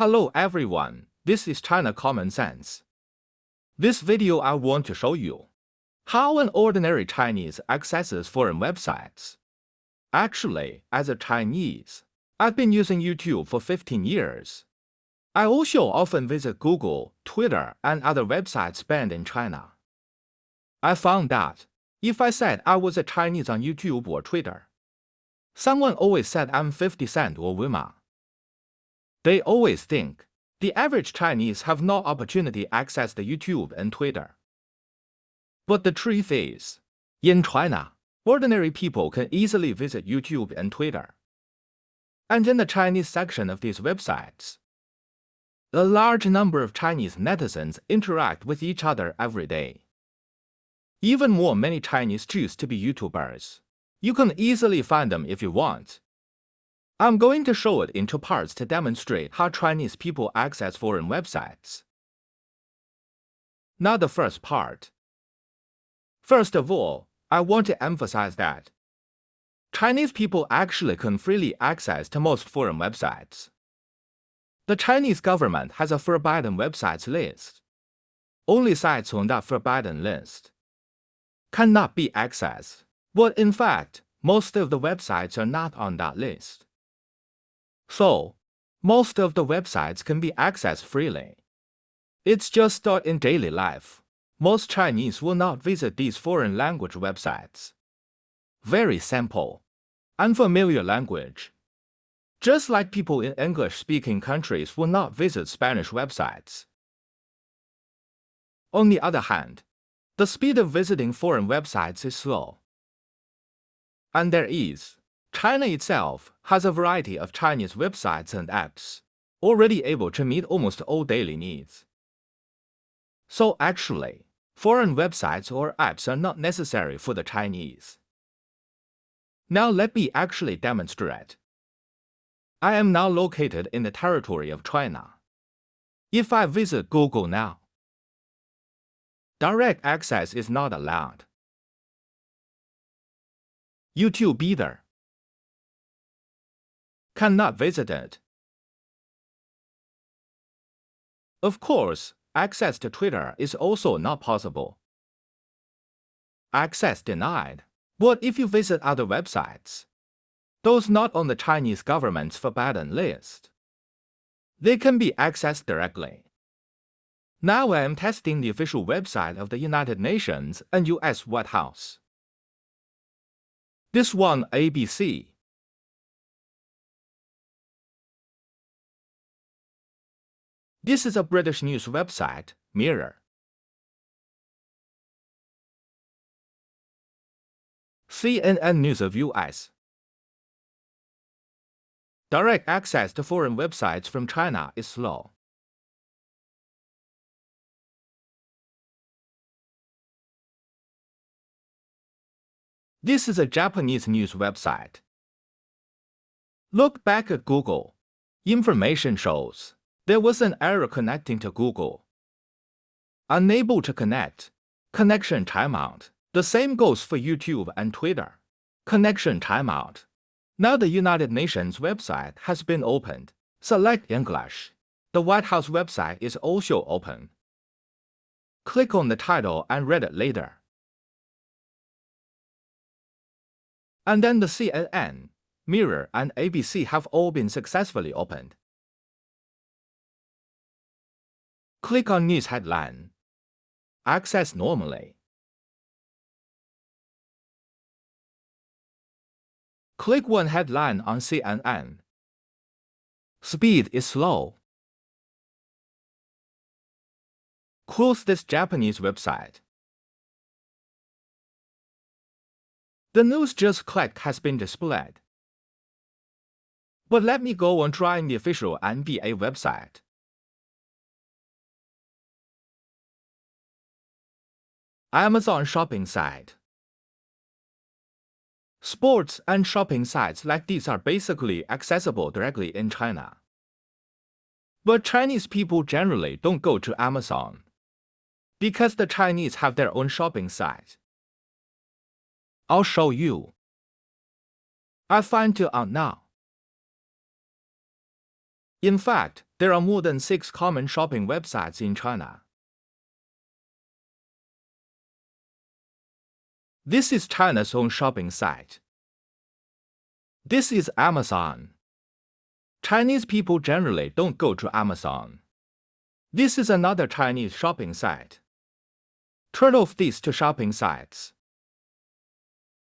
Hello everyone, this is China Common Sense. This video I want to show you how an ordinary Chinese accesses foreign websites. Actually, as a Chinese, I've been using YouTube for 15 years. I also often visit Google, Twitter, and other websites banned in China. I found that if I said I was a Chinese on YouTube or Twitter, someone always said I'm 50 Cent or Wilma. They always think the average Chinese have no opportunity to access the YouTube and Twitter. But the truth is, in China, ordinary people can easily visit YouTube and Twitter. And in the Chinese section of these websites, a large number of Chinese netizens interact with each other every day. Even more, many Chinese choose to be YouTubers. You can easily find them if you want. I'm going to show it in two parts to demonstrate how Chinese people access foreign websites. Now the first part. First of all, I want to emphasize that Chinese people actually can freely access to most foreign websites. The Chinese government has a forbidden websites list. Only sites on that forbidden list cannot be accessed, but in fact, most of the websites are not on that list. So, most of the websites can be accessed freely. It's just that in daily life, most Chinese will not visit these foreign language websites. Very simple, unfamiliar language. Just like people in English-speaking countries will not visit Spanish websites. On the other hand, the speed of visiting foreign websites is slow. And China itself has a variety of Chinese websites and apps, already able to meet almost all daily needs. So actually, foreign websites or apps are not necessary for the Chinese. Now let me actually demonstrate. I am now located in the territory of China. If I visit Google now, direct access is not allowed. YouTube either. Cannot visit it. Of course, access to Twitter is also not possible. Access denied. But if you visit other websites, those not on the Chinese government's forbidden list, they can be accessed directly. Now I am testing the official website of the United Nations and US White House. This one, ABC. This is a British news website, Mirror. CNN News of US. Direct access to foreign websites from China is slow. This is a Japanese news website. Look back at Google. Information shows there was an error connecting to Google. Unable to connect. Connection timeout. The same goes for YouTube and Twitter. Connection timeout. Now the United Nations website has been opened. Select English. The White House website is also open. Click on the title and read it later. And then the CNN, Mirror, and ABC have all been successfully opened. Click on News headline. Access normally. Click one headline on CNN. Speed is slow. Close this Japanese website. The news just clicked has been displayed. But let me go on trying the official NBA website. Amazon shopping site. Sports and shopping sites like these are basically accessible directly in China. But Chinese people generally don't go to Amazon, because the Chinese have their own shopping site. I'll show you. I find it out now. In fact, there are more than 6 common shopping websites in China. This is China's own shopping site. This is Amazon. Chinese people generally don't go to Amazon. This is another Chinese shopping site. Turn off these two shopping sites.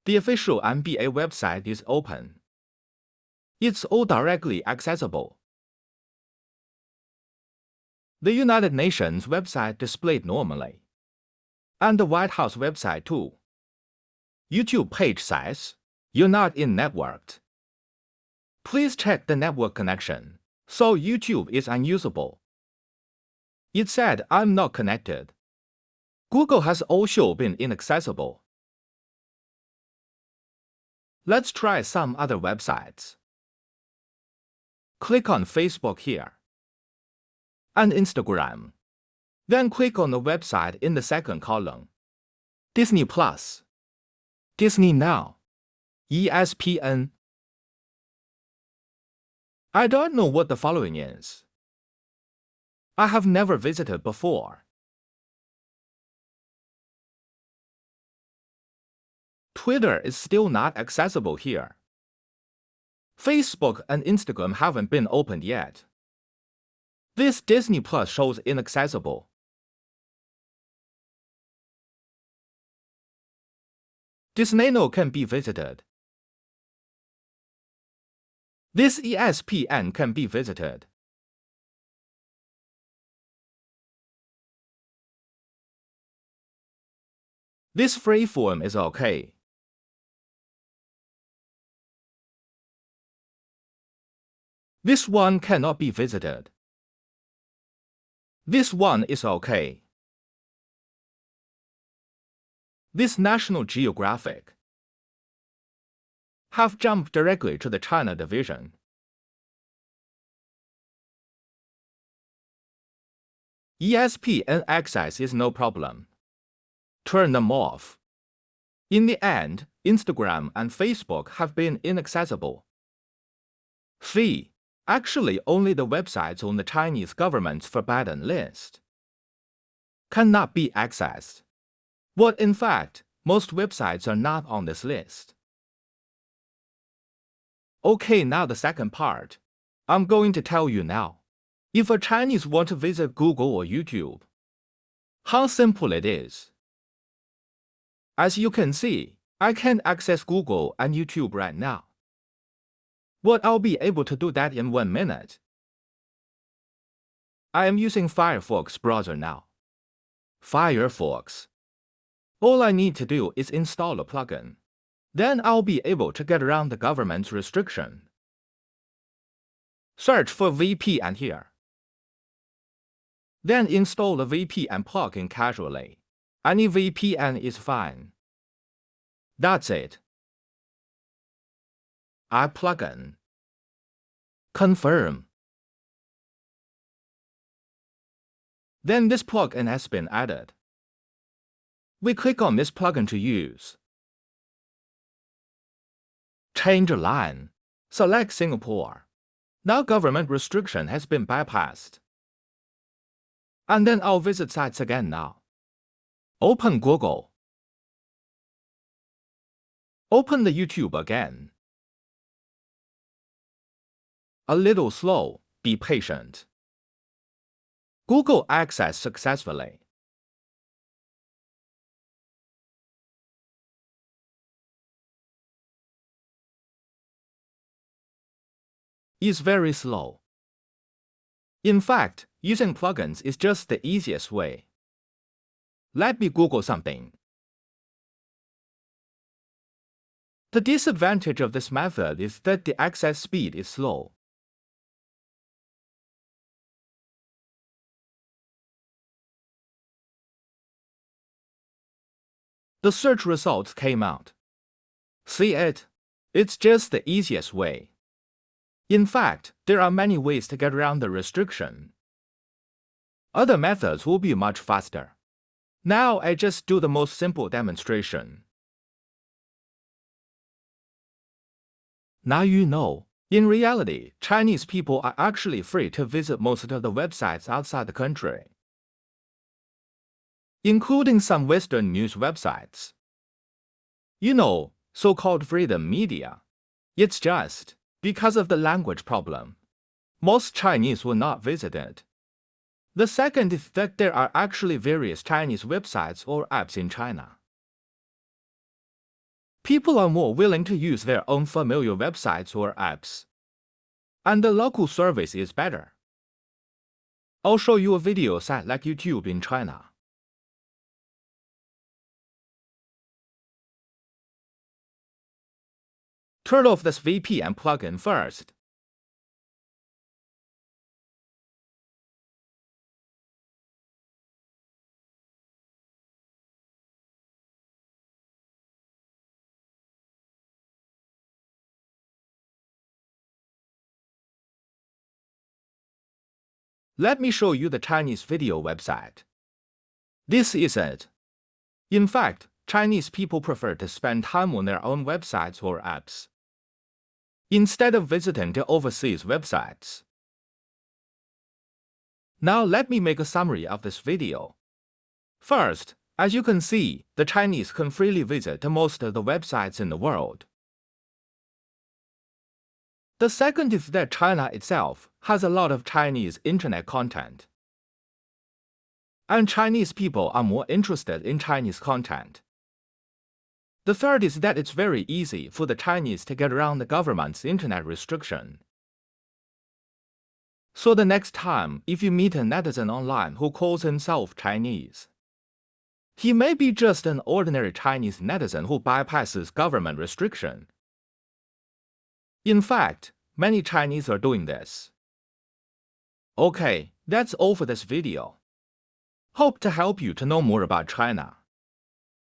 The official NBA website is open. It's all directly accessible. The United Nations website displayed normally. And the White House website too. YouTube page says, "You're not in networked. Please check the network connection." So YouTube is unusable. It said, "I'm not connected." Google has also been inaccessible. Let's try some other websites. Click on Facebook here. And Instagram. Then click on the website in the second column. Disney Plus. Disney Now. ESPN. I don't know what the following is. I have never visited before. Twitter is still not accessible here. Facebook and Instagram haven't been opened yet. This Disney Plus shows inaccessible. Disney Now can be visited. This ESPN can be visited. This freeform is okay. This one cannot be visited. This one is okay. This National Geographic. Have jumped directly to the China division. ESPN access is no problem. Turn them off. In the end, Instagram and Facebook have been inaccessible. Fee. Actually, only the websites on the Chinese government's forbidden list cannot be accessed. But in fact, most websites are not on this list. Okay, now the second part. I'm going to tell you now. If a Chinese want to visit Google or YouTube, how simple it is. As you can see, I can't access Google and YouTube right now. But I'll be able to do that in 1 minute. I am using Firefox browser now. Firefox. All I need to do is install a plugin. Then I'll be able to get around the government's restriction. Search for VPN here. Then install the VPN plugin casually. Any VPN is fine. That's it. Add plugin. Confirm. Then this plugin has been added. We click on this plugin to use. Change a line. Select Singapore. Now government restriction has been bypassed. And then I'll visit sites again now. Open Google. Open the YouTube again. A little slow, be patient. Google access successfully. Is very slow. In fact, using plugins is just the easiest way. Let me Google something. The disadvantage of this method is that the access speed is slow. The search results came out. See it? It's just the easiest way. In fact, there are many ways to get around the restriction. Other methods will be much faster. Now I just do the most simple demonstration. Now you know, In reality, Chinese people are actually free to visit most of the websites outside the country, including some Western news websites. You know, so-called freedom media. It's just because of the language problem. Most Chinese will not visit it. The second is that there are actually various Chinese websites or apps in China. People are more willing to use their own familiar websites or apps, and the local service is better. I'll show you a video site like YouTube in China. Turn off this VPN plugin first. Let me show you the Chinese video website. This is it. In fact, Chinese people prefer to spend time on their own websites or apps, instead of visiting the overseas websites. Now let me make a summary of this video. First, as you can see, the Chinese can freely visit most of the websites in the world. The second is that China itself has a lot of Chinese internet content, and Chinese people are more interested in Chinese content. The third is that it's very easy for the Chinese to get around the government's internet restriction. So the next time, if you meet a netizen online who calls himself Chinese, he may be just an ordinary Chinese netizen who bypasses government restriction. In fact, many Chinese are doing this. Okay, that's all for this video. Hope to help you to know more about China.